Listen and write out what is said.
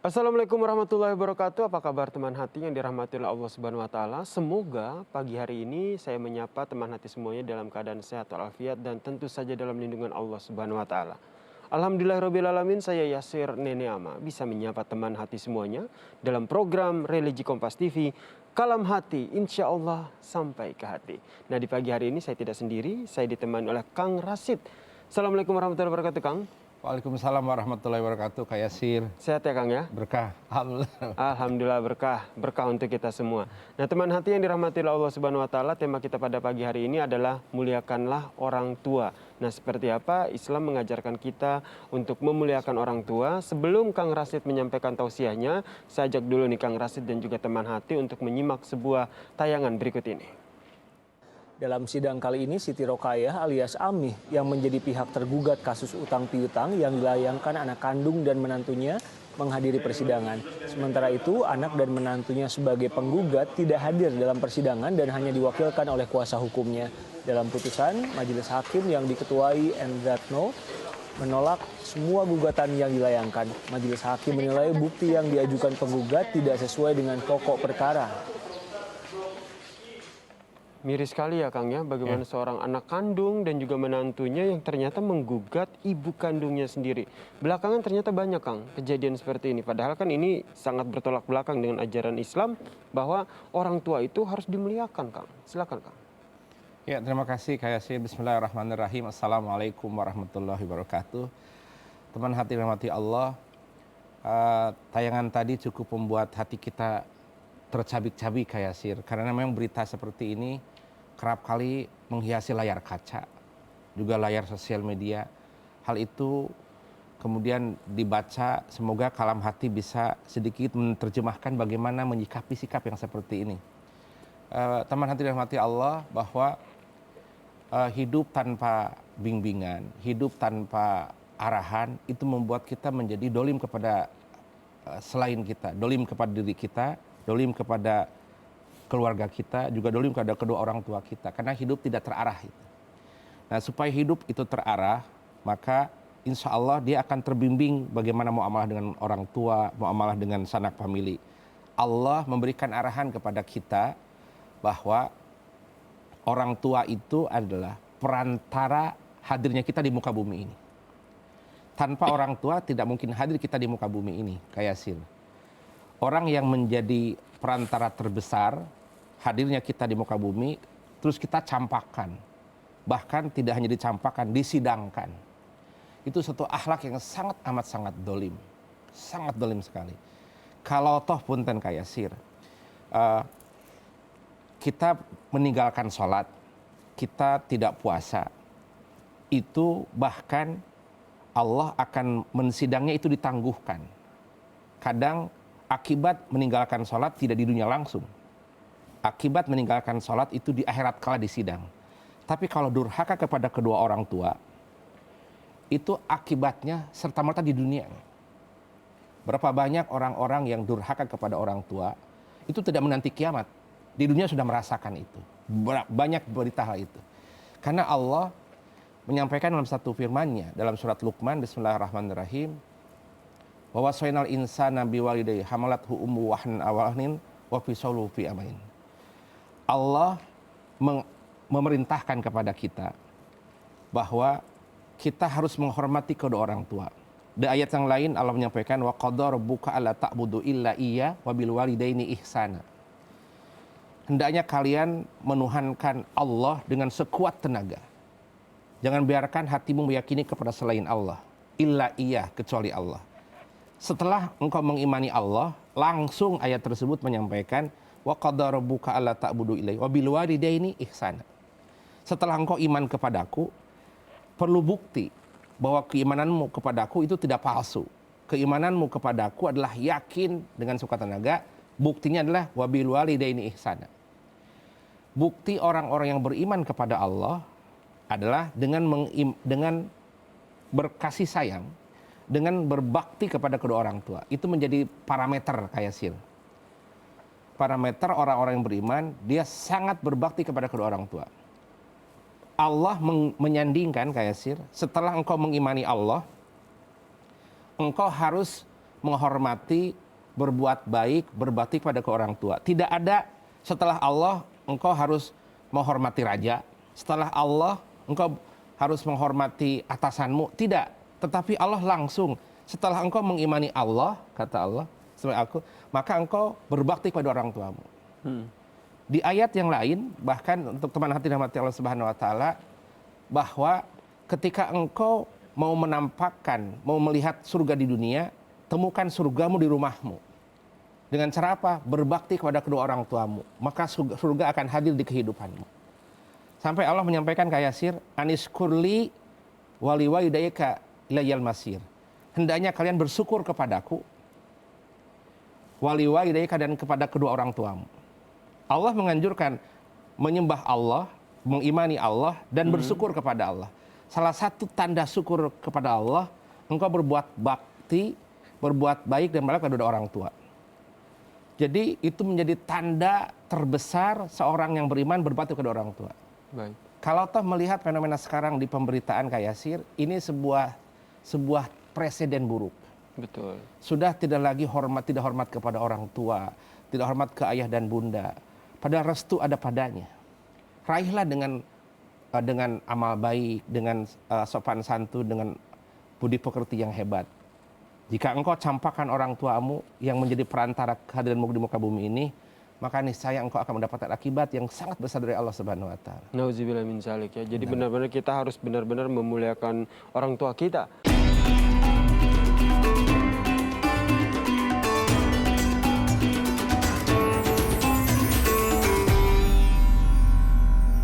Assalamualaikum warahmatullahi wabarakatuh. Apa kabar teman hati yang dirahmati oleh Allah Subhanahu wa taala? Semoga pagi hari ini saya menyapa teman hati semuanya dalam keadaan sehat walafiat dan tentu saja dalam lindungan Allah Subhanahu wa taala. Alhamdulillahirabbil alamin, saya Yasir Nene Ama bisa menyapa teman hati semuanya dalam program Religi Kompas TV Kalam Hati, insya Allah sampai ke hati. Nah, di pagi hari ini saya tidak sendiri, saya ditemani oleh Kang Rasid. Assalamualaikum warahmatullahi wabarakatuh, Kang. Waalaikumsalam warahmatullahi wabarakatuh. Kak Yasir, Sehat ya, Kang ya? berkah. Alhamdulillah. Alhamdulillah, berkah untuk kita semua. Nah, teman hati yang dirahmati oleh Allah Subhanahu wa taala, tema kita pada pagi hari ini adalah muliakanlah orang tua. Nah, seperti apa Islam mengajarkan kita untuk memuliakan orang tua? Sebelum Kang Rasid menyampaikan tausiahnya, saya ajak dulu nih Kang Rasid dan juga teman hati untuk menyimak sebuah tayangan berikut ini. Dalam sidang kali ini, Siti Rokayah alias Amih yang menjadi pihak tergugat kasus utang piutang yang dilayangkan anak kandung dan menantunya menghadiri persidangan. Sementara itu, anak dan menantunya sebagai penggugat tidak hadir dalam persidangan dan hanya diwakilkan oleh kuasa hukumnya. Dalam putusan, majelis hakim yang diketuai Endratno menolak semua gugatan yang dilayangkan. Majelis hakim menilai bukti yang diajukan penggugat tidak sesuai dengan pokok perkara. Miris sekali ya Kang ya, bagaimana seorang anak kandung dan juga menantunya yang ternyata menggugat ibu kandungnya sendiri. Belakangan ternyata banyak Kang kejadian seperti ini. Padahal kan ini sangat bertolak belakang dengan ajaran Islam bahwa orang tua itu harus dimuliakan Kang. Silakan Kang. Ya, terima kasih Kak Yasir. Bismillahirrahmanirrahim. Assalamualaikum warahmatullahi wabarakatuh. Teman hati rahmati Allah, tayangan tadi cukup membuat hati kita tercabik-cabik Kak Yasir. Karena memang berita seperti ini kerap kali menghiasi layar kaca, juga layar sosial media. Hal itu kemudian dibaca, semoga kalam hati bisa sedikit menerjemahkan bagaimana menyikapi sikap yang seperti ini. Teman hati rahmati Allah, bahwa hidup tanpa bimbingan, hidup tanpa arahan, itu membuat kita menjadi dolim kepada selain kita, dolim kepada diri kita, dolim kepada keluarga kita, juga dolim kepada kedua orang tua kita, karena hidup tidak terarah. Nah, supaya hidup itu terarah, maka insya Allah dia akan terbimbing bagaimana muamalah dengan orang tua, muamalah dengan sanak famili. Allah memberikan arahan kepada kita bahwa orang tua itu adalah perantara hadirnya kita di muka bumi ini. Tanpa orang tua tidak mungkin hadir kita di muka bumi ini, kayak Yasir. Orang yang menjadi perantara terbesar hadirnya kita di muka bumi, terus kita campakkan. Bahkan tidak hanya dicampakkan, disidangkan. Itu satu akhlak yang sangat amat sangat dolim. Sangat dolim sekali. Kalau toh punten kayak Yasir, kita meninggalkan sholat, kita tidak puasa, itu bahkan Allah akan mensidangnya, itu ditangguhkan. Kadang akibat meninggalkan sholat tidak di dunia langsung. Akibat meninggalkan sholat itu di akhirat kala disidang. Tapi kalau durhaka kepada kedua orang tua, itu akibatnya serta-merta di dunia. Berapa banyak orang-orang yang durhaka kepada orang tua, itu tidak menanti kiamat. Di dunia sudah merasakan itu. Banyak berita hal itu. Karena Allah menyampaikan dalam satu firman-Nya, dalam surat Luqman, Bismillahirrahmanirrahim, wa wasainal insana biwalidayhi hamalathu ummu wahnan awalnin wa fisaluhu fi amain. Allah memerintahkan kepada kita bahwa kita harus menghormati kedua orang tua. Di ayat yang lain Allah menyampaikan wa qadara rabbuka alla ta'budu illa iyya wa bil walidaini ihsana. Hendaknya kalian menuhankan Allah dengan sekuat tenaga. Jangan biarkan hatimu meyakini kepada selain Allah, illa iyya, kecuali Allah. Setelah engkau mengimani Allah, langsung ayat tersebut menyampaikan wa qadara rabbuka alla ta'budu ilaihi wa bil walidaini ihsana. Setelah engkau iman kepadaku, perlu bukti bahwa keimananmu kepadaku itu tidak palsu. Keimananmu kepadaku adalah yakin dengan sekuat tenaga. Buktinya adalah wa bil walidaini ihsana. Bukti orang-orang yang beriman kepada Allah adalah dengan berkasih sayang, dengan berbakti kepada kedua orang tua. Itu menjadi parameter kayak Yasir. Parameter orang-orang yang beriman, dia sangat berbakti kepada kedua orang tua. Allah menyandingkan kayak Yasir, setelah engkau mengimani Allah, engkau harus menghormati, berbuat baik, berbakti kepada ke orang tua. Tidak ada setelah Allah engkau harus menghormati raja, setelah Allah engkau harus menghormati atasanmu. Tidak, tetapi Allah langsung setelah engkau mengimani Allah, kata Allah, sebagai aku, maka engkau berbakti kepada orang tuamu. Di ayat yang lain, bahkan untuk teman hati dan mati Allah Subhanahu wa taala, bahwa ketika engkau mau menampakkan, mau melihat surga di dunia, temukan surgamu di rumahmu. Dengan cara apa? Berbakti kepada kedua orang tuamu. Maka surga akan hadir di kehidupanmu. Sampai Allah menyampaikan ke Yasir, Aniskurli waliwaidayka ilayal masir. Hendaknya kalian bersyukur kepadaku, waliwaidayka, dan kepada kedua orang tuamu. Allah menganjurkan menyembah Allah, mengimani Allah, dan bersyukur kepada Allah. Salah satu tanda syukur kepada Allah, engkau berbuat bakti, berbuat baik dan baik kepada orang tua. Jadi itu menjadi tanda terbesar seorang yang beriman berbakti kepada orang tua. Baik. Kalau toh melihat fenomena sekarang di pemberitaan Kak Yasir, ini sebuah presiden buruk. Betul. Sudah tidak lagi tidak hormat kepada orang tua, tidak hormat ke ayah dan bunda. Padahal restu ada padanya. Raihlah dengan amal baik, dengan sopan santun, dengan budi pekerti yang hebat. Jika engkau campakkan orang tuamu yang menjadi perantara kehadiranmu di muka bumi ini, maka niscaya engkau akan mendapatkan akibat yang sangat besar dari Allah Subhanahu wa taala. Nauzubillah min zalik ya. Jadi benar-benar kita harus benar-benar memuliakan orang tua kita.